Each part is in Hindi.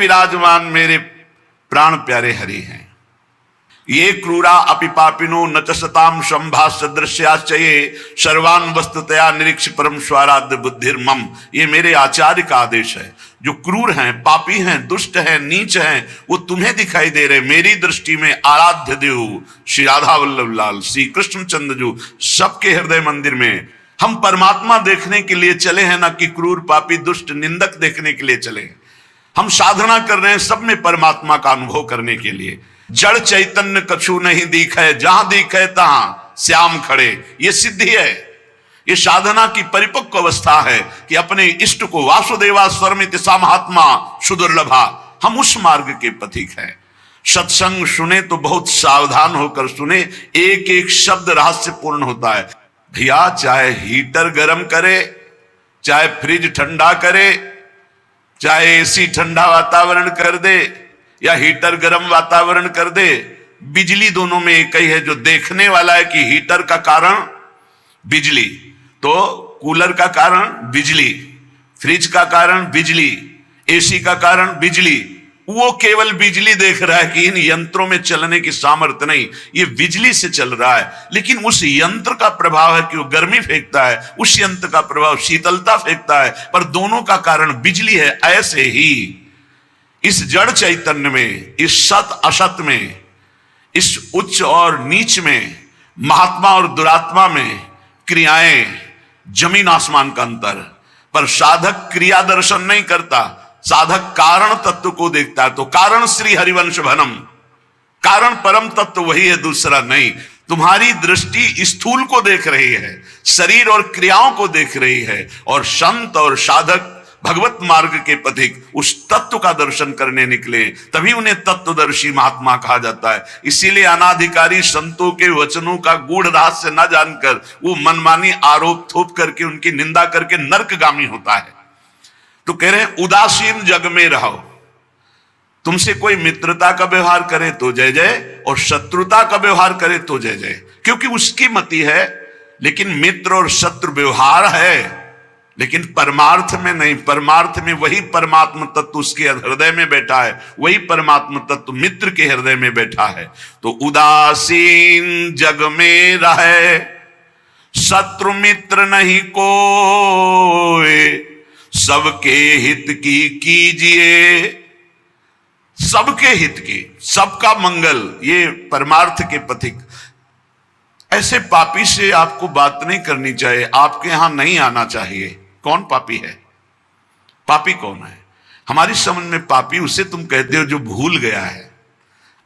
विराजमान मेरे प्राण प्यारे हरि हैं। ये क्रूरा अपि पापिनो न च सताम संभाष्य दृश्याश्चये सर्वान् वस्तुतया निरीक्ष परम स्वाराध्य बुद्धिर्मम। ये मेरे आचार्य का आदेश है। जो क्रूर हैं, पापी हैं, दुष्ट हैं, नीच हैं, वो तुम्हें दिखाई दे रहे। मेरी दृष्टि में आराध्य देव श्री राधा वल्लभ लाल, श्री कृष्णचंद्र जी सबके हृदय मंदिर में हम परमात्मा देखने के लिए चले हैं, ना कि क्रूर पापी दुष्ट निंदक देखने के लिए चले हैं। हम साधना कर रहे हैं सब में परमात्मा का अनुभव करने के लिए। जड़ चैतन्य कछु नहीं दिखे, जहां दिखे तहां श्याम खड़े। ये सिद्धि है, ये साधना की परिपक्व अवस्था है कि अपने इष्ट को वासुदेवा स्वरमिति सा महात्मा सुदुर्लभा। हम उस मार्ग के पथिक हैं। सत्संग सुने तो बहुत सावधान होकर सुने, एक एक शब्द रहस्यपूर्ण होता है। भैया चाहे हीटर गर्म करे, चाहे फ्रिज ठंडा करे, चाहे एसी ठंडा वातावरण कर दे या हीटर गर्म वातावरण कर दे, बिजली दोनों में एक ही है। जो देखने वाला है कि हीटर का कारण बिजली, तो कूलर का कारण बिजली, फ्रिज का कारण बिजली, एसी का कारण बिजली, वो केवल बिजली देख रहा है कि इन यंत्रों में चलने की सामर्थ्य नहीं, ये बिजली से चल रहा है। लेकिन उस यंत्र का प्रभाव है कि वो गर्मी फेंकता है, उस यंत्र का प्रभाव शीतलता फेंकता है, पर दोनों का कारण बिजली है। ऐसे ही इस जड़ चैतन्य में, इस सत असत में, इस उच्च और नीच में, महात्मा और दुरात्मा में क्रियाएं जमीन आसमान का अंतर। पर साधक क्रिया दर्शन नहीं करता, साधक कारण तत्व को देखता है। तो कारण श्री हरिवंश भनम, कारण परम तत्व वही है, दूसरा नहीं। तुम्हारी दृष्टि स्थूल को देख रही है, शरीर और क्रियाओं को देख रही है, और संत और साधक भगवत मार्ग के पथिक उस तत्व का दर्शन करने निकले, तभी उन्हें तत्वदर्शी महात्मा कहा जाता है। इसीलिए अनाधिकारी संतों के वचनों का गूढ़ रहस्य न जानकर वो मनमानी आरोप थोप करके उनकी निंदा करके नरकगामी होता है। तो कह रहे हैं उदासीन जग में रहो। तुमसे कोई मित्रता का व्यवहार करे तो जय जय, और शत्रुता का व्यवहार करे तो जय जय, क्योंकि उसकी मति है। लेकिन मित्र और शत्रु व्यवहार है, लेकिन परमार्थ में नहीं। परमार्थ में वही परमात्म तत्व उसके हृदय में बैठा है, वही परमात्म तत्व मित्र के हृदय में बैठा है। तो उदासीन जग में रहे, शत्रु मित्र नहीं कोई, सबके हित की कीजिए, सबके हित की, सबका मंगल, ये परमार्थ के पथिक। ऐसे पापी से आपको बात नहीं करनी चाहिए, आपके यहां नहीं आना चाहिए। कौन पापी है? पापी कौन है? हमारी समझ में पापी उसे तुम कहते हो जो भूल गया है,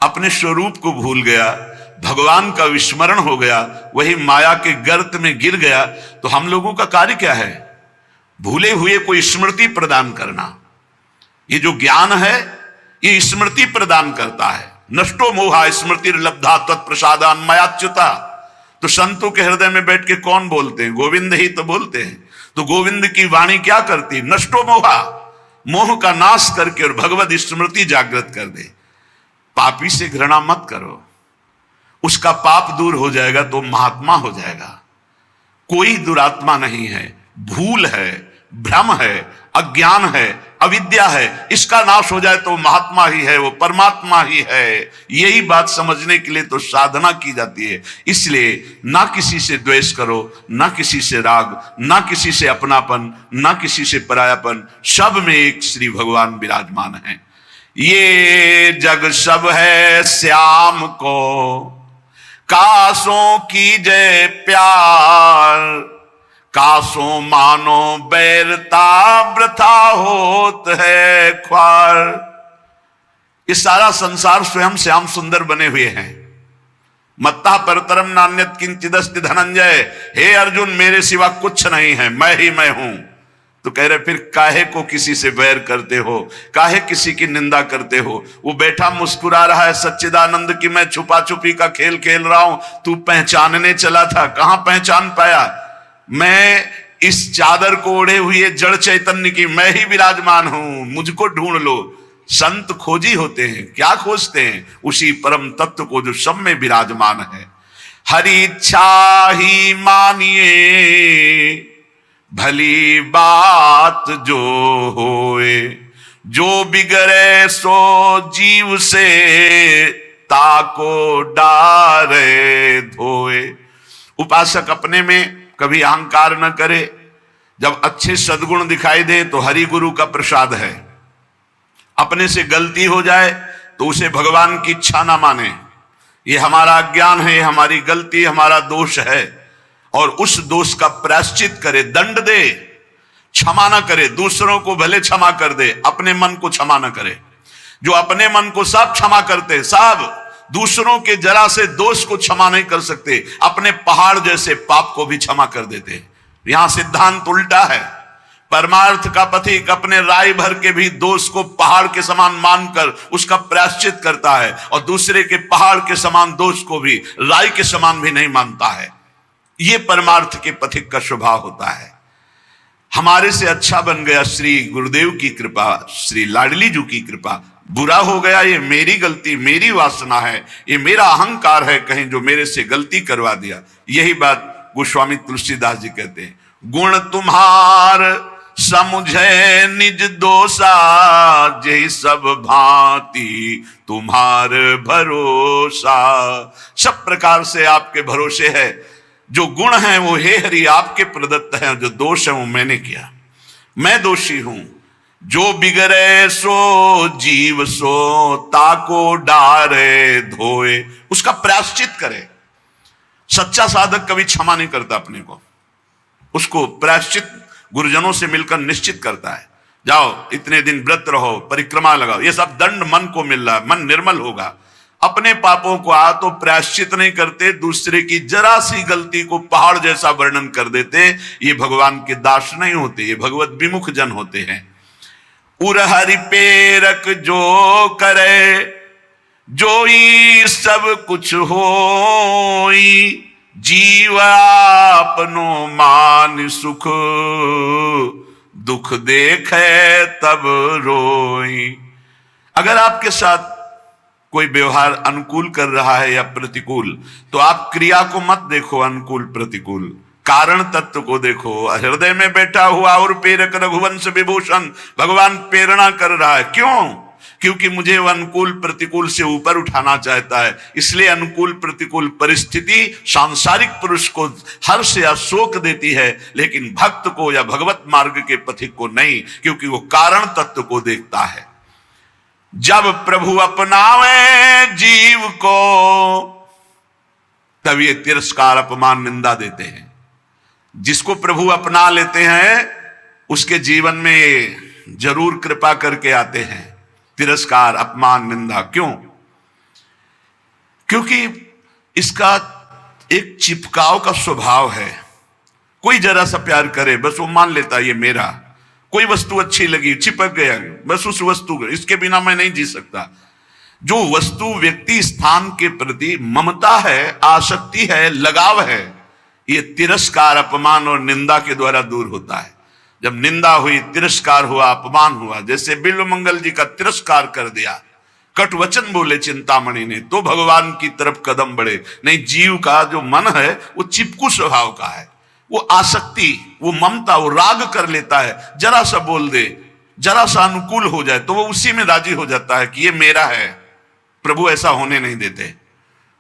अपने स्वरूप को भूल गया, भगवान का विस्मरण हो गया, वही माया के गर्त में गिर गया। तो हम लोगों का कार्य क्या है? भूले हुए को स्मृति प्रदान करना। ये जो ज्ञान है ये स्मृति प्रदान करता है। नष्टो मोहा स्मृति लब्धा तत्प्रसादान मयाच्युता। तो संतों के हृदय में बैठ के कौन बोलते हैं? गोविंद ही तो बोलते हैं। तो गोविंद की वाणी क्या करती? नष्टो मोहा, मोह का नाश करके और भगवत स्मृति जागृत कर दे। पापी से घृणा मत करो, उसका पाप दूर हो जाएगा तो महात्मा हो जाएगा। कोई दुरात्मा नहीं है, भूल है, भ्रम है, अज्ञान है, अविद्या है, इसका नाश हो जाए तो महात्मा ही है, वो परमात्मा ही है। यही बात समझने के लिए तो साधना की जाती है। इसलिए ना किसी से द्वेष करो, ना किसी से राग, ना किसी से अपनापन, ना किसी से परायापन, सब में एक श्री भगवान विराजमान है। ये जग सब है श्याम को, कासों की जय प्यार, कासों मानो बैरता वृथा होत है ख्वार। ये सारा संसार स्वयं श्याम सुंदर बने हुए हैं। मत्ता परतरम नान्यत किंचिदस्ति धनंजय। हे अर्जुन, मेरे सिवा कुछ नहीं है, मैं ही मैं हूं। तो कह रहे फिर काहे को किसी से वैर करते हो, काहे किसी की निंदा करते हो? वो बैठा मुस्कुरा रहा है सच्चिदानंद की मैं छुपा छुपी का खेल खेल रहा हूं, तू पहचानने चला था, कहां पहचान पाया? मैं इस चादर को ओढ़े हुए जड़ चैतन्य की मैं ही विराजमान हूं, मुझको ढूंढ लो। संत खोजी होते हैं, क्या खोजते हैं? उसी परम तत्व को जो सब में विराजमान है। हरि इच्छा ही मानिए, भली बात जो होए, जो बिगड़े सो जीव से, ताको डारे धोए। उपासक अपने में कभी अहंकार न करे। जब अच्छे सद्गुण दिखाई दे तो हरि गुरु का प्रसाद है। अपने से गलती हो जाए तो उसे भगवान की इच्छा ना माने। ये हमारा अज्ञान है, हमारी गलती, हमारा दोष है, और उस दोष का प्रायश्चित करे, दंड दे, क्षमा ना करे। दूसरों को भले क्षमा कर दे, अपने मन को क्षमा ना करे। जो अपने मन को सब क्षमा करते, सब दूसरों के जरा से दोष को क्षमा नहीं कर सकते, अपने पहाड़ जैसे पाप को भी क्षमा कर देते। यहां सिद्धांत उल्टा है। परमार्थ का पथिक अपने राय भर के भी दोष को पहाड़ के समान मानकर उसका प्रायश्चित करता है, और दूसरे के पहाड़ के समान दोष को भी राय के समान भी नहीं मानता है। यह परमार्थ के पथिक का स्वभाव होता है। हमारे से अच्छा बन गया श्री गुरुदेव की कृपा, श्री लाडली जी की कृपा। बुरा हो गया, ये मेरी गलती, मेरी वासना है, ये मेरा अहंकार है कहीं जो मेरे से गलती करवा दिया। यही बात गोस्वामी तुलसीदास जी कहते हैं। गुण तुम्हार समुझे निज दोषा, जे सब भांति तुम्हार भरोसा। सब प्रकार से आपके भरोसे है। जो गुण है वो हे हरि आपके प्रदत्त है, जो दोष है वो मैंने किया, मैं दोषी हूं। जो बिगड़े सो जीव सो, ताको डारे धोए। उसका प्रायश्चित करे। सच्चा साधक कभी क्षमा नहीं करता अपने को, उसको प्रायश्चित गुरुजनों से मिलकर निश्चित करता है। जाओ इतने दिन व्रत रहो, परिक्रमा लगाओ, ये सब दंड मन को मिल रहा है, मन निर्मल होगा। अपने पापों को तो प्रायश्चित नहीं करते, दूसरे की जरा सी गलती को पहाड़ जैसा वर्णन कर देते। ये भगवान के दास नहीं होते, ये भगवत विमुख जन होते हैं। उर हरि पेरक जो करे, जोई सब कुछ होई। जीव आपनो मान सुख, दुख देखे तब रोई। अगर आपके साथ कोई व्यवहार अनुकूल कर रहा है या प्रतिकूल, तो आप क्रिया को मत देखो, अनुकूल प्रतिकूल, कारण तत्व को देखो। हृदय में बैठा हुआ और प्रेरक रघुवंश विभूषण भगवान प्रेरणा कर रहा है। क्यों? क्योंकि मुझे वह अनुकूल प्रतिकूल से ऊपर उठाना चाहता है। इसलिए अनुकूल प्रतिकूल परिस्थिति सांसारिक पुरुष को हर्ष या शोक देती है, लेकिन भक्त को या भगवत मार्ग के पथिक को नहीं, क्योंकि वो कारण तत्व को देखता है। जब प्रभु अपनावे जीव को, तब ये तिरस्कार अपमान निंदा देते हैं। जिसको प्रभु अपना लेते हैं उसके जीवन में जरूर कृपा करके आते हैं तिरस्कार, अपमान, निंदा। क्यों? क्योंकि इसका एक चिपकाव का स्वभाव है। कोई जरा सा प्यार करे बस वो मान लेता ये मेरा। कोई वस्तु अच्छी लगी, चिपक गया, बस उस वस्तु, इसके बिना मैं नहीं जी सकता। जो वस्तु, व्यक्ति, स्थान के प्रति ममता है, आसक्ति है, लगाव है, ये तिरस्कार, अपमान और निंदा के द्वारा दूर होता है। जब निंदा हुई, तिरस्कार हुआ, अपमान हुआ, जैसे बिल्व मंगल जी का तिरस्कार कर दिया, कट वचन बोले चिंतामणि ने, तो भगवान की तरफ कदम बढ़े। नहीं, जीव का जो मन है वो चिपकू स्वभाव का है। वो आसक्ति, वो ममता, वो राग कर लेता है। जरा सा बोल दे, जरा सा अनुकूल हो जाए तो वो उसी में राजी हो जाता है कि ये मेरा है। प्रभु ऐसा होने नहीं देते,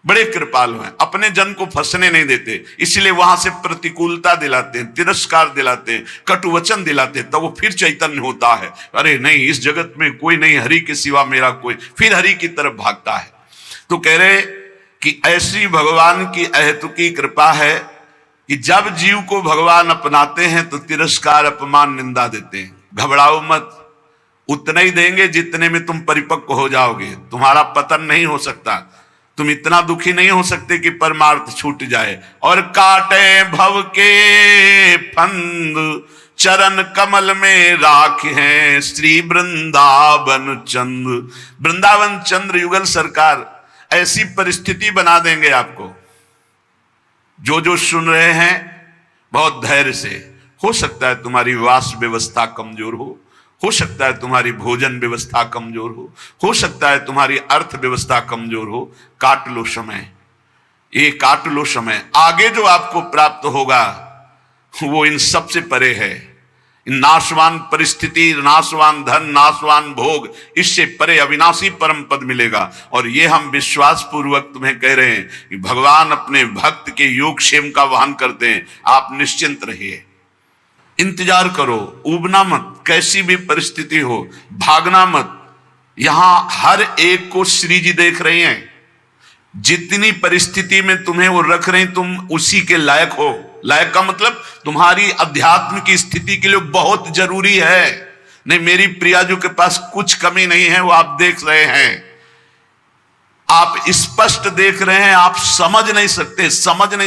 बड़े कृपालु हैं, अपने जन को फंसने नहीं देते। इसलिए वहां से प्रतिकूलता दिलाते हैं, तिरस्कार दिलाते हैं, कटु वचन दिलाते हैं, तो वो फिर चैतन्य होता है। अरे नहीं, इस जगत में कोई नहीं, हरि के सिवा मेरा कोई, फिर हरि की तरफ भागता है। तो कह रहे कि ऐसी भगवान की अहेतुकी कृपा है कि जब जीव को भगवान अपनाते हैं तो तिरस्कार, अपमान, निंदा देते हैं। घबराओ मत, उतना ही देंगे जितने में तुम परिपक्व हो जाओगे। तुम्हारा पतन नहीं हो सकता, तुम इतना दुखी नहीं हो सकते कि परमार्थ छूट जाए। और काटे भव के फंद, चरण कमल में राख हैं श्री वृंदावन चंद्र। वृंदावन चंद्र युगल सरकार ऐसी परिस्थिति बना देंगे आपको। जो सुन रहे हैं बहुत धैर्य से, हो सकता है तुम्हारी वास व्यवस्था कमजोर हो सकता है तुम्हारी भोजन व्यवस्था कमजोर हो सकता है तुम्हारी अर्थ व्यवस्था कमजोर हो। काट लो समय, ये काट लो समय। आगे जो आपको प्राप्त होगा वो इन सब से परे है। नाशवान परिस्थिति, नाशवान धन, नाशवान भोग, इससे परे अविनाशी परम पद मिलेगा। और ये हम विश्वास पूर्वक तुम्हें कह रहे हैं कि भगवान अपने भक्त के योगक्षेम का वहन करते हैं। आप निश्चिंत रहिए, इंतजार करो, ऊबना मत, कैसी भी परिस्थिति हो भागना मत। यहां हर एक को श्री जी देख रही हैं। जितनी परिस्थिति में तुम्हें वो रख रहे हैं, तुम उसी के लायक हो। लायक का मतलब तुम्हारी अध्यात्म की स्थिति के लिए बहुत जरूरी है। नहीं, मेरी प्रियाजू के पास कुछ कमी नहीं है, वो आप देख रहे हैं, आप स्पष्ट देख रहे हैं, आप समझ नहीं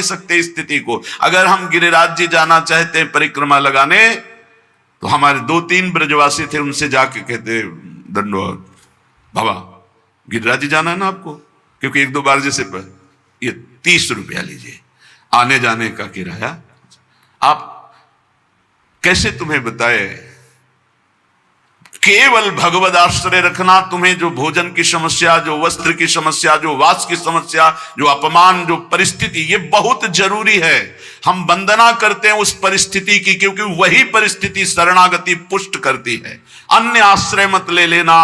सकते स्थिति को। अगर हम गिरिराज जी जाना चाहते हैं परिक्रमा लगाने, तो हमारे 2-3 ब्रजवासी थे, उनसे जाके कहते दंडोत बाबा गिरिराज जी जाना है ना आपको, क्योंकि 1-2 बार जैसे ये 30 रुपया लीजिए आने जाने का किराया। आप कैसे तुम्हें बताए, केवल भगवद आश्रय रखना। तुम्हें जो भोजन की समस्या, जो वस्त्र की समस्या, जो वास की समस्या, जो अपमान, जो परिस्थिति, ये बहुत जरूरी है। हम वंदना करते हैं उस परिस्थिति की, क्योंकि वही परिस्थिति शरणागति पुष्ट करती है। अन्य आश्रय मत ले लेना,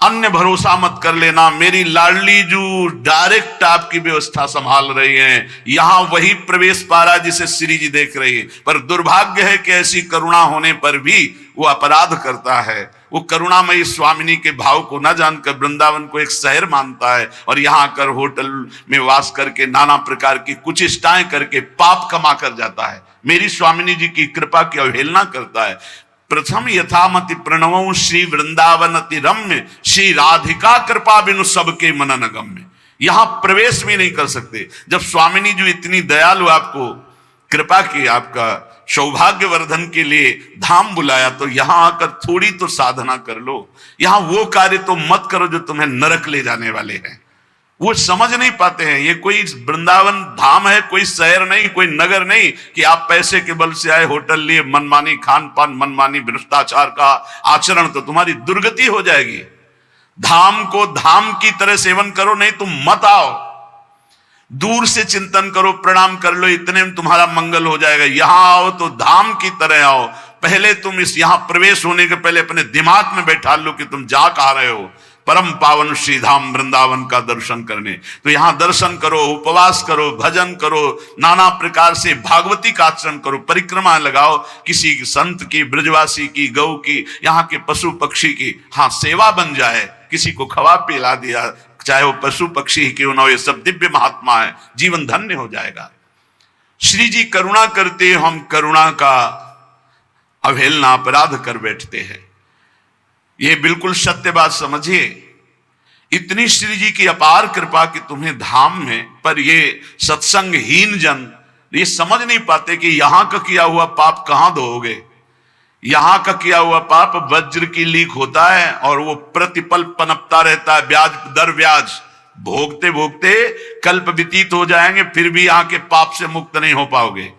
अन्य भरोसा मत कर लेना। मेरी लाडली जो डायरेक्ट आपकी व्यवस्था संभाल रही हैं, यहां वही प्रवेश पा रहा जिसे श्री जी देख रही है। पर दुर्भाग्य है कि ऐसी करुणा होने पर भी वो अपराध करता है। वो करुणामयी स्वामिनी के भाव को न जानकर वृंदावन को एक शहर मानता है, और यहां आकर होटल में वास करके नाना प्रकार की कुचेष्टाएं करके पाप कमा कर जाता है। मेरी स्वामिनी जी की कृपा की अवहेलना करता है। प्रथम यथामति प्रणवों श्री वृंदावन अति रम्य, श्री राधिका कृपा बिनु सबके मनन गम्य। यहां प्रवेश भी नहीं कर सकते। जब स्वामिनी जी इतनी दयालु आपको कृपा की, आपका सौभाग्य वर्धन के लिए धाम बुलाया, तो यहां आकर थोड़ी तो साधना कर लो। यहां वो कार्य तो मत करो जो तुम्हें नरक ले जाने वाले हैं। वो समझ नहीं पाते हैं। ये कोई वृंदावन धाम है, कोई शहर नहीं, कोई नगर नहीं कि आप पैसे के बल से आए, होटल लिए, मनमानी खान पान, मनमानी भ्रष्टाचार का आचरण, तो तुम्हारी दुर्गति हो जाएगी। धाम को धाम की तरह सेवन करो, नहीं तुम मत आओ। दूर से चिंतन करो, प्रणाम कर लो, इतने में तुम्हारा मंगल हो जाएगा। यहां आओ तो धाम की तरह आओ। पहले तुम इस यहां प्रवेश होने के पहले अपने दिमाग में बैठा लो कि तुम जा कहां रहे हो। परम पावन श्री धाम वृंदावन का दर्शन करने। तो यहां दर्शन करो, उपवास करो, भजन करो, नाना प्रकार से भागवती का आचरण करो, परिक्रमा लगाओ, किसी संत की, ब्रजवासी की, गौ की, यहाँ के पशु पक्षी की, हाँ सेवा बन जाए, किसी को खवा पिला दिया, चाहे वो पशु पक्षी ही क्यों ना हो, ये सब दिव्य महात्मा है, जीवन धन्य हो जाएगा। श्री जी करुणा करते, हम करुणा का अवहेलना, अपराध कर बैठते हैं। ये बिल्कुल सत्य बात समझिए। इतनी श्री जी की अपार कृपा कि तुम्हें धाम में, पर ये सत्संगहीन जन ये समझ नहीं पाते कि यहां का किया हुआ पाप कहां धोओगे। यहां का किया हुआ पाप वज्र की लीक होता है, और वो प्रतिपल पनपता रहता है, ब्याज दर ब्याज, भोगते भोगते कल्प व्यतीत हो जाएंगे, फिर भी यहाँ के पाप से मुक्त नहीं हो पाओगे।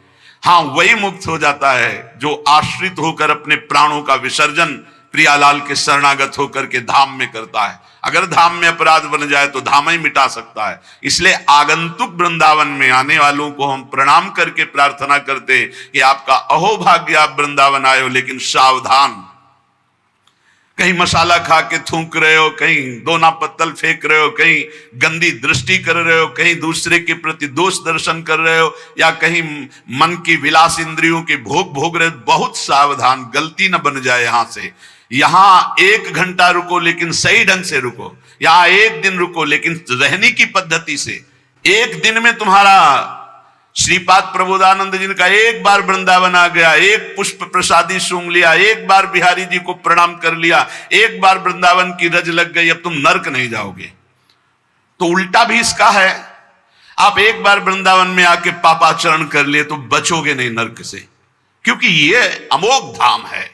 हाँ, वही मुक्त हो जाता है जो आश्रित होकर अपने प्राणों का विसर्जन प्रियालाल के शरणागत होकर के धाम में करता है। अगर धाम में अपराध बन जाए तो धाम ही मिटा सकता है। इसलिए आगंतुक वृंदावन में आने वालों को हम प्रणाम करके प्रार्थना करते हैं कि आपका अहोभाग्य, आप वृंदावन आए हो, लेकिन सावधान। कहीं मसाला खा के थूक रहे हो, कहीं दोना पत्तल फेंक रहे हो, कहीं गंदी दृष्टि कर रहे हो, कहीं दूसरे के प्रति दोष दर्शन कर रहे हो, या कहीं मन की विलास इंद्रियों के भोग भोग रहे हो। बहुत सावधान, गलती न बन जाए। यहां से यहां 1 घंटा रुको, लेकिन सही ढंग से रुको। यहां 1 दिन रुको, लेकिन रहने की पद्धति से। 1 दिन में तुम्हारा श्रीपाद प्रबोधानंद जी का एक बार वृंदावन आ गया, एक पुष्प प्रसादी सूंघ लिया, एक बार बिहारी जी को प्रणाम कर लिया, एक बार वृंदावन की रज लग गई, अब तुम नरक नहीं जाओगे। तो उल्टा भी इसका है, आप एक बार वृंदावन में आके पापाचरण कर लिए तो बचोगे नहीं नरक से, क्योंकि ये अमोघ धाम है।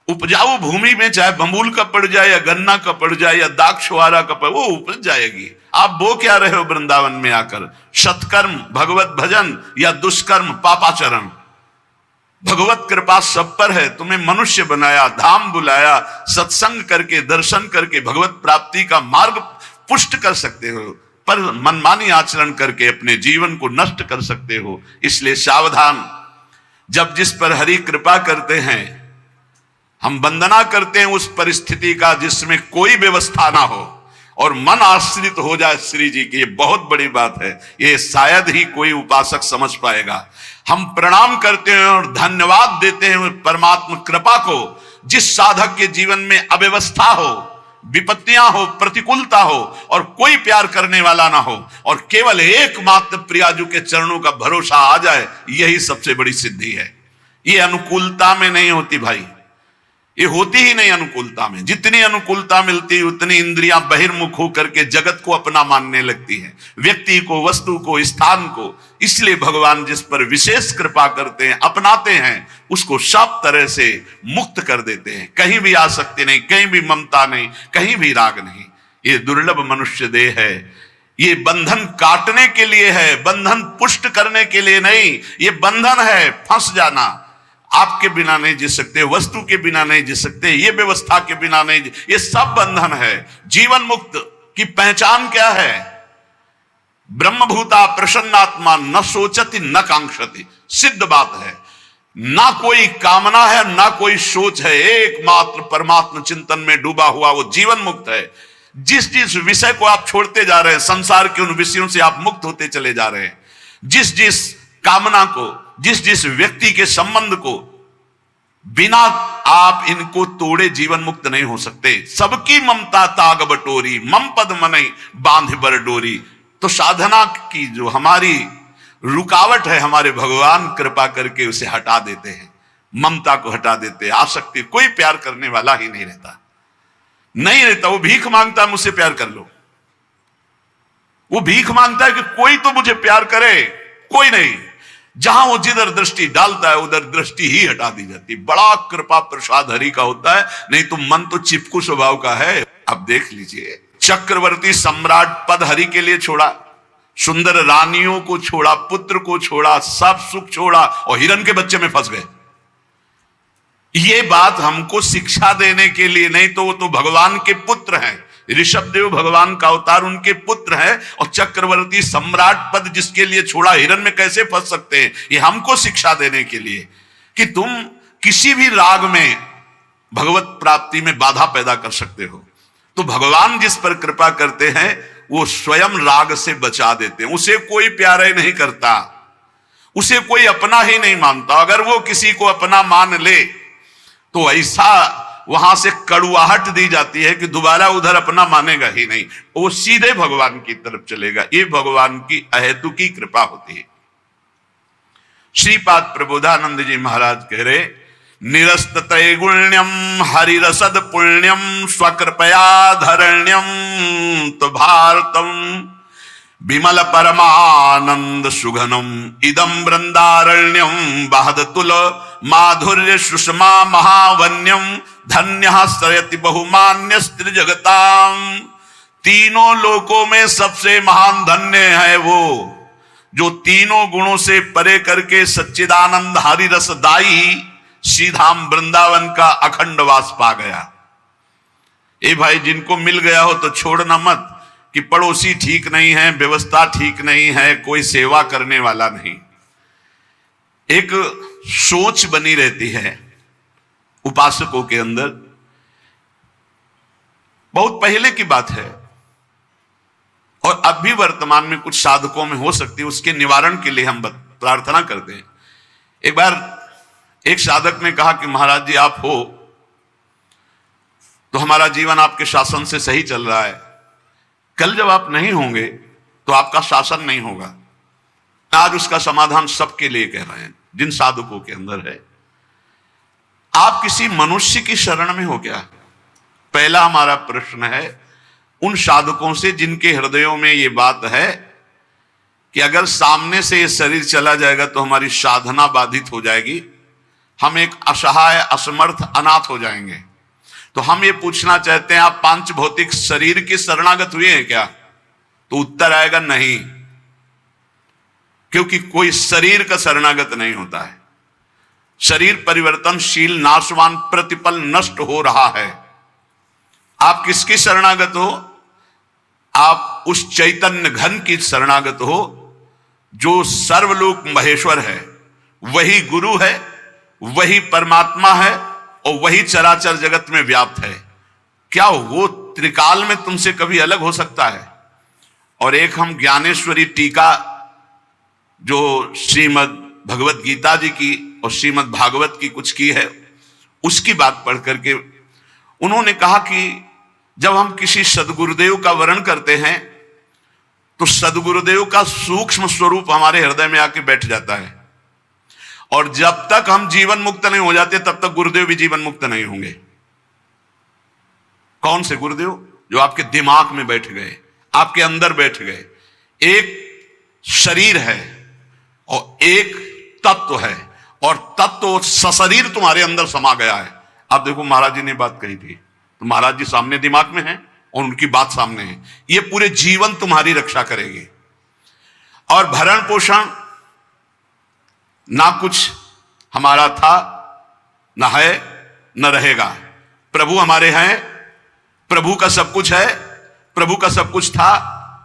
उपजाऊ भूमि में चाहे बमूल का पड़ जाए, या गन्ना का पड़ जाए, या दाक्षवारा का पड़, वो उपज जाएगी। आप बो क्या रहे हो वृंदावन में आकर? सत्कर्म, भगवत भजन, या दुष्कर्म, पापाचरण। भगवत कृपा सब पर है। तुम्हें मनुष्य बनाया, धाम बुलाया, सत्संग करके, दर्शन करके भगवत प्राप्ति का मार्ग पुष्ट कर सकते हो, पर मनमानी आचरण करके अपने जीवन को नष्ट कर सकते हो। इसलिए सावधान। जब जिस पर हरि कृपा करते हैं, हम वंदना करते हैं उस परिस्थिति का जिसमें कोई व्यवस्था ना हो और मन आश्रित हो जाए श्री जी की। ये बहुत बड़ी बात है, ये शायद ही कोई उपासक समझ पाएगा। हम प्रणाम करते हैं और धन्यवाद देते हैं परमात्मा कृपा को, जिस साधक के जीवन में अव्यवस्था हो, विपत्तियां हो, प्रतिकूलता हो और कोई प्यार करने वाला ना हो और केवल एकमात्र प्रियाजू के चरणों का भरोसा आ जाए, यही सबसे बड़ी सिद्धि है। ये अनुकूलता में नहीं होती भाई, ये होती ही नहीं अनुकूलता में। जितनी अनुकूलता मिलती उतनी इंद्रियां बहिर्मुख होकर के जगत को अपना मानने लगती हैं, व्यक्ति को, वस्तु को, स्थान को। इसलिए भगवान जिस पर विशेष कृपा करते हैं, अपनाते हैं, उसको सब तरह से मुक्त कर देते हैं। कहीं भी आसक्ति नहीं, कहीं भी ममता नहीं, कहीं भी राग नहीं। ये दुर्लभ मनुष्य देह है, ये बंधन काटने के लिए है, बंधन पुष्ट करने के लिए नहीं। ये बंधन है फंस जाना, आपके बिना नहीं जी सकते, वस्तु के बिना नहीं जी सकते, ये व्यवस्था के बिना नहीं, ये सब बंधन है। जीवन मुक्त की पहचान क्या है? ब्रह्मभूता प्रसन्नात्मा न सोचति न कांक्षति, सिद्ध बात है। ना कोई कामना है, ना कोई सोच है, एकमात्र परमात्मा चिंतन में डूबा हुआ वो जीवन मुक्त है। जिस जिस विषय को आप छोड़ते जा रहे हैं, संसार के उन विषयों से आप मुक्त होते चले जा रहे हैं। जिस जिस कामना को, जिस जिस व्यक्ति के संबंध को, बिना आप इनको तोड़े जीवन मुक्त नहीं हो सकते। सबकी ममता ताग बटोरी, मम पद मनई बांध बर डोरी। तो साधना की जो हमारी रुकावट है, हमारे भगवान कृपा करके उसे हटा देते हैं, ममता को हटा देते हैं। आसक्ति, कोई प्यार करने वाला ही नहीं रहता, नहीं रहता। वो भीख मांगता है, मुझसे प्यार कर लो। वो भीख मांगता है कि कोई तो मुझे प्यार करे, कोई नहीं। जहां वो जिधर दृष्टि डालता है उधर दृष्टि ही हटा दी जाती। बड़ा कृपा प्रसाद हरि का होता है, नहीं तो मन तो चिपकू स्वभाव का है। अब देख लीजिए, चक्रवर्ती सम्राट पद हरि के लिए छोड़ा, सुंदर रानियों को छोड़ा, पुत्र को छोड़ा, सब सुख छोड़ा और हिरण के बच्चे में फंस गए। ये बात हमको शिक्षा देने के लिए, नहीं तो वो तो भगवान के पुत्र हैं। ऋषभ देव भगवान का अवतार, उनके पुत्र हैं, और चक्रवर्ती सम्राट पद जिसके लिए छोड़ा, हिरण में कैसे फंस सकते हैं? ये हमको शिक्षा देने के लिए कि तुम किसी भी राग में भगवत प्राप्ति में बाधा पैदा कर सकते हो। तो भगवान जिस पर कृपा करते हैं वो स्वयं राग से बचा देते हैं। उसे कोई प्यार ही नहीं करता, उसे कोई अपना ही नहीं मानता। अगर वो किसी को अपना मान ले तो ऐसा वहां से कड़ुआहट दी जाती है कि दोबारा उधर अपना मानेगा ही नहीं, वो सीधे भगवान की तरफ चलेगा। ये भगवान की अहेतुकी कृपा होती है। श्रीपाद प्रबोधानंद जी महाराज कह रहे, निरस्त त्रैगुण्यम हरिरसद पुण्यम स्वकृपया धरण्यम तो भारतम विमल परमानंद सुघनम इदम वृंदारण्यम बहदतुल माधुर्य सुषमा महावन्यम धन्य सरयति बहुमान्य स्त्री जगताम। तीनों लोकों में सबसे महान धन्य है वो जो तीनों गुणों से परे करके सच्चिदानंद हरि रस दाई श्रीधाम वृंदावन का अखंड वास पा गया। ए भाई, जिनको मिल गया हो तो छोड़ना मत कि पड़ोसी ठीक नहीं है, व्यवस्था ठीक नहीं है, कोई सेवा करने वाला नहीं। एक सोच बनी रहती है उपासकों के अंदर। बहुत पहले की बात है और अब भी वर्तमान में कुछ साधकों में हो सकती है, उसके निवारण के लिए हम प्रार्थना करते हैं। एक बार एक साधक ने कहा कि महाराज जी आप हो तो हमारा जीवन आपके शासन से सही चल रहा है, कल जब आप नहीं होंगे तो आपका शासन नहीं होगा। आज उसका समाधान सबके लिए कह रहे हैं, जिन साधकों के अंदर है। आप किसी मनुष्य की शरण में हो क्या? पहला हमारा प्रश्न है उन साधकों से जिनके हृदयों में ये बात है कि अगर सामने से ये शरीर चला जाएगा तो हमारी साधना बाधित हो जाएगी, हम एक असहाय असमर्थ अनाथ हो जाएंगे। तो हम ये पूछना चाहते हैं, आप पांच भौतिक शरीर के शरणागत हुए हैं क्या? तो उत्तर आएगा नहीं, क्योंकि कोई शरीर का शरणागत नहीं होता है। शरीर परिवर्तनशील, नाशवान, प्रतिपल नष्ट हो रहा है। आप किसकी शरणागत हो? आप उस चैतन्य घन की शरणागत हो जो सर्वलोक महेश्वर है, वही गुरु है, वही परमात्मा है और वही चराचर जगत में व्याप्त है। क्या वो त्रिकाल में तुमसे कभी अलग हो सकता है? और एक हम ज्ञानेश्वरी टीका जो श्रीमद् भगवत गीता जी की और श्रीमद् भागवत की कुछ की है, उसकी बात पढ़ करके उन्होंने कहा कि जब हम किसी सदगुरुदेव का वर्ण करते हैं तो सदगुरुदेव का सूक्ष्म स्वरूप हमारे हृदय में आके बैठ जाता है, और जब तक हम जीवन मुक्त नहीं हो जाते तब तक गुरुदेव भी जीवन मुक्त नहीं होंगे। कौन से गुरुदेव? जो आपके दिमाग में बैठ गए, आपके अंदर बैठ गए। एक शरीर है और एक तत्व है, और तत्व सशरीर तुम्हारे अंदर समा गया है। अब देखो, महाराज जी ने बात कही थी तो महाराज जी सामने दिमाग में है और उनकी बात सामने है। ये पूरे जीवन तुम्हारी रक्षा करेगी। और भरण पोषण ना कुछ हमारा था, ना है, न रहेगा। प्रभु हमारे हैं, प्रभु का सब कुछ है, प्रभु का सब कुछ था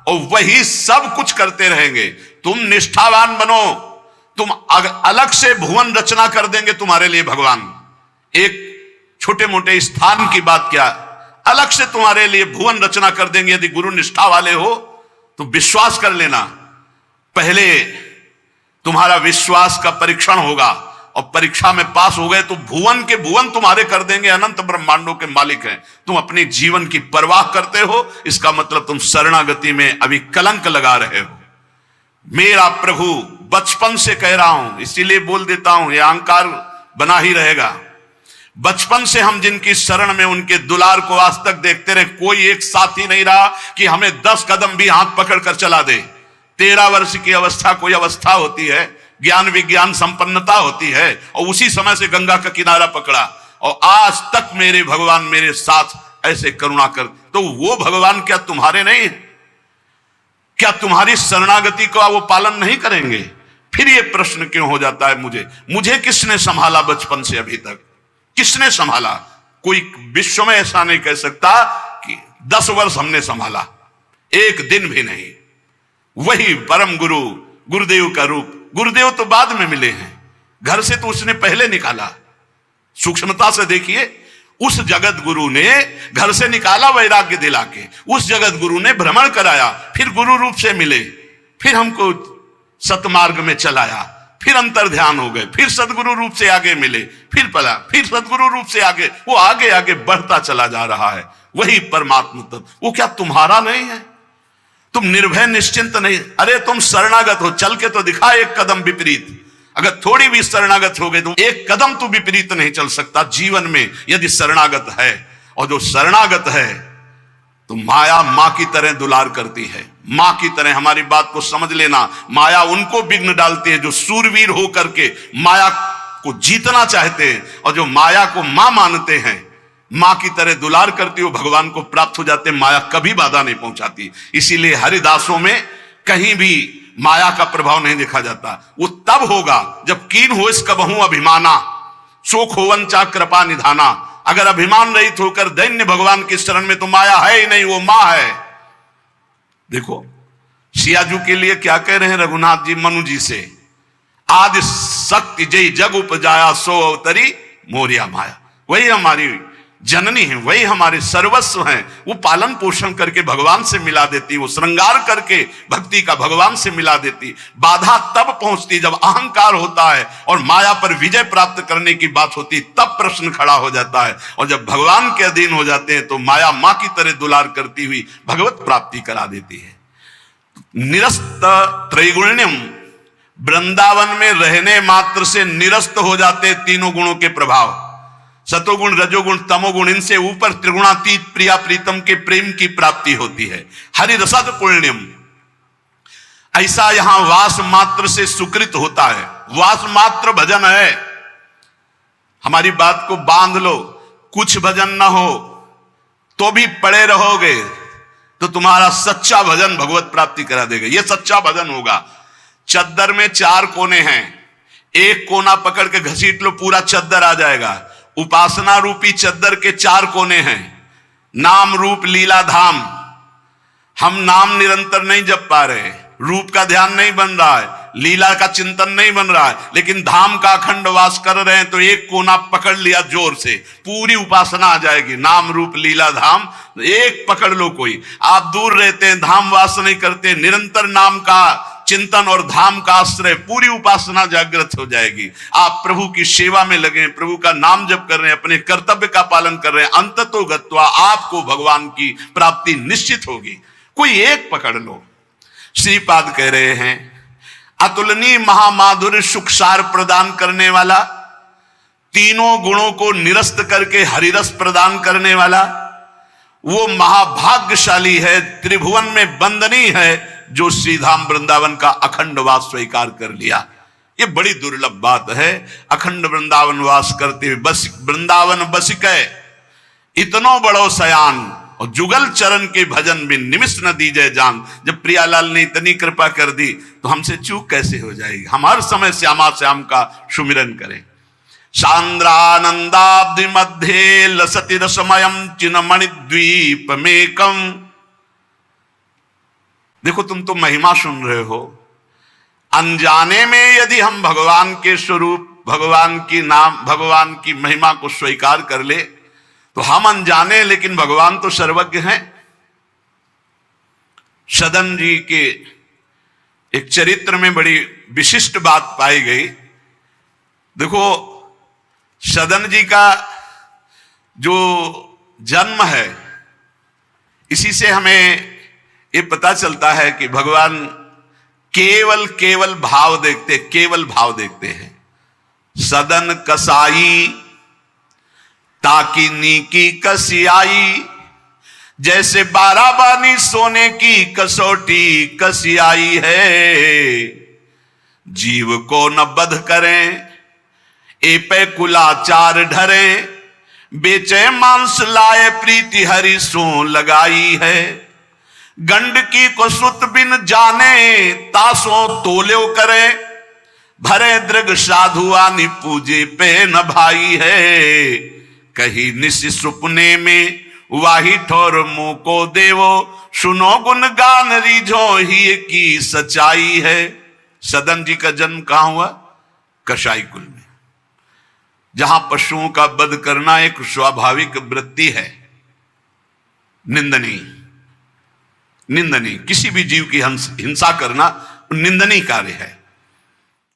और वही सब कुछ करते रहेंगे। तुम निष्ठावान बनो, तुम अलग से भुवन रचना कर देंगे तुम्हारे लिए भगवान। एक छोटे मोटे स्थान की बात क्या, अलग से तुम्हारे लिए भुवन रचना कर देंगे। यदि गुरु निष्ठा वाले हो तो विश्वास कर लेना, पहले तुम्हारा विश्वास का परीक्षण होगा और परीक्षा में पास हो गए तो भुवन के भुवन तुम्हारे कर देंगे। अनंत ब्रह्मांडों के मालिक हैं। तुम अपने जीवन की परवाह करते हो, इसका मतलब तुम शरणागति में अभी कलंक लगा रहे हो। मेरा प्रभु बचपन से कह रहा हूं, इसीलिए बोल देता हूं, यह अहंकार बना ही रहेगा। बचपन से हम जिनकी शरण में उनके दुलार को आज तक देखते रहे, कोई एक साथी नहीं रहा कि हमें 10 कदम भी हाथ पकड़ कर चला दे। 13 वर्ष की अवस्था कोई अवस्था होती है, ज्ञान विज्ञान संपन्नता होती है, और उसी समय से गंगा का किनारा पकड़ा और आज तक मेरे भगवान मेरे साथ ऐसे करुणा कर। तो वो भगवान क्या तुम्हारे नहीं है? क्या तुम्हारी शरणागति का वो पालन नहीं करेंगे? फिर ये प्रश्न क्यों हो जाता है मुझे किसने संभाला बचपन से अभी तक? किसने संभाला? कोई विश्व में ऐसा नहीं कह सकता कि 10 वर्ष हमने संभाला, एक दिन भी नहीं। वही परम गुरु गुरुदेव का रूप। गुरुदेव तो बाद में मिले हैं, घर से तो उसने पहले निकाला। सूक्ष्मता से देखिए, उस जगत गुरु ने घर से निकाला वैराग्य दिला के, उस जगत गुरु ने भ्रमण कराया, फिर गुरु रूप से मिले, फिर हमको सतमार्ग में चलाया, फिर अंतर ध्यान हो गए, फिर सदगुरु रूप से आगे मिले, फिर पला, फिर सदगुरु रूप से आगे, वो आगे आगे बढ़ता चला जा रहा है। वही परमात्मा तत्व, वो क्या तुम्हारा नहीं है? तुम निर्भय निश्चिंत नहीं? अरे तुम शरणागत हो, चल के तो दिखा एक कदम विपरीत। अगर थोड़ी भी शरणागत हो गए तो एक कदम तो विपरीत नहीं चल सकता जीवन में, यदि शरणागत है। और जो शरणागत है तो माया मां की तरह दुलार करती है, मां की तरह। हमारी बात को समझ लेना, माया उनको विघ्न डालती है जो सूरवीर हो करके माया को जीतना चाहते हैं, और जो माया को मां मानते हैं, मां की तरह दुलार करती हो, भगवान को प्राप्त हो जाते। माया कभी बाधा नहीं पहुंचाती। इसीलिए हरिदासों में कहीं भी माया का प्रभाव नहीं देखा जाता। वो तब होगा जब कीन हो इस कबहू अभिमाना, शोक होवन चा कृपा निधाना। अगर अभिमान रहित होकर दैन्य भगवान की शरण में, तो माया है ही नहीं, वो मां है। देखो सियाजू के लिए क्या कह रहे हैं रघुनाथ जी मनु जी से, आदि शक्ति जय जग उपजाया सो अवतरी मोरिया माया। वही हमारी जननी है, वही हमारे सर्वस्व हैं। वो पालन पोषण करके भगवान से मिला देती, वो श्रृंगार करके भक्ति का भगवान से मिला देती। बाधा तब पहुंचती जब अहंकार होता है और माया पर विजय प्राप्त करने की बात होती, तब प्रश्न खड़ा हो जाता है। और जब भगवान के अधीन हो जाते हैं तो माया मां की तरह दुलार करती हुई भगवत प्राप्ति करा देती है। निरस्त त्रैगुण्यम, वृंदावन में रहने मात्र से निरस्त हो जाते तीनों गुणों के प्रभाव, सतोगुण रजोगुण तमोगुण। इनसे ऊपर त्रिगुणातीत प्रिया प्रीतम के प्रेम की प्राप्ति होती है। हरि रसद पुण्यम, ऐसा यहां वास मात्र से सुकृत होता है। वास मात्र भजन है। हमारी बात को बांध लो, कुछ भजन ना हो तो भी पड़े रहोगे तो तुम्हारा सच्चा भजन भगवत प्राप्ति करा देगा। यह सच्चा भजन होगा। चद्दर में 4 कोने हैं, एक कोना पकड़ के घसीट लो, पूरा चद्दर आ जाएगा। उपासना रूपी चद्दर के 4 कोने हैं, नाम रूप लीला धाम। हम नाम निरंतर नहीं जप पा रहे, रूप का ध्यान नहीं बन रहा है, लीला का चिंतन नहीं बन रहा है, लेकिन धाम का अखंड वास कर रहे हैं तो एक कोना पकड़ लिया जोर से, पूरी उपासना आ जाएगी। नाम रूप लीला धाम एक पकड़ लो। कोई आप दूर रहते हैं, धाम वास नहीं करते, निरंतर नाम का चिंतन और धाम का आश्रय, पूरी उपासना जागृत हो जाएगी। आप प्रभु की सेवा में लगे, प्रभु का नाम जप कर रहे हैं, अपने कर्तव्य का पालन कर रहे हैं, अंततो गत्वा आपको भगवान की प्राप्ति निश्चित होगी। कोई एक पकड़ लो। श्रीपाद कह रहे हैं अतुलनीय महामाधुर्य सुखसार प्रदान करने वाला, तीनों गुणों को निरस्त करके हरिरस प्रदान करने वाला, वो महाभाग्यशाली है, त्रिभुवन में वंदनीय है, जो श्रीधाम वृंदावन का अखंड वास स्वीकार कर लिया। ये बड़ी दुर्लभ बात है। अखंड वृंदावन वास करते हुए बस वृंदावन बसिकै इतनो बड़ो सयान, और जुगल चरण के भजन में निमिष न दीजे जान। जब प्रियालाल ने इतनी कृपा कर दी तो हमसे चूक कैसे हो जाएगी। हम हर समय श्यामा श्याम का सुमिरन करें। सांद्रानंदाब्धि मध्य लसति रसमयम चिन्मणि द्वीप मेकम। देखो तुम तो महिमा सुन रहे हो, अनजाने में यदि हम भगवान के स्वरूप, भगवान की नाम, भगवान की महिमा को स्वीकार कर ले तो हम अनजाने, लेकिन भगवान तो सर्वज्ञ हैं। सदन जी के एक चरित्र में बड़ी विशिष्ट बात पाई गई। देखो सदन जी का जो जन्म है, इसी से हमें ये पता चलता है कि भगवान केवल भाव देखते, केवल भाव देखते हैं। सदन कसाई ताकि नीकी कसियाई, जैसे बाराबानी सोने की कसौटी कसियाई है। जीव को न बध करें ए पे कुलाचार ढरे, बेचे मांस लाए प्रीति हरि सो लगाई है। गंडकी को सुत बिन जाने तासो तोल्यो करे, भरे दृग साधु आनि पूजे पे न भाई है। कही निश सुपने में वाही ठोर मुंह को देवो, सुनो गुण गान रीझो ही की सच्चाई है। सदन जी का जन्म कहां हुआ? कसाई कुल में, जहां पशुओं का वध करना एक स्वाभाविक वृत्ति है, निंदनीय। किसी भी जीव की हिंसा करना निंदनीय कार्य है।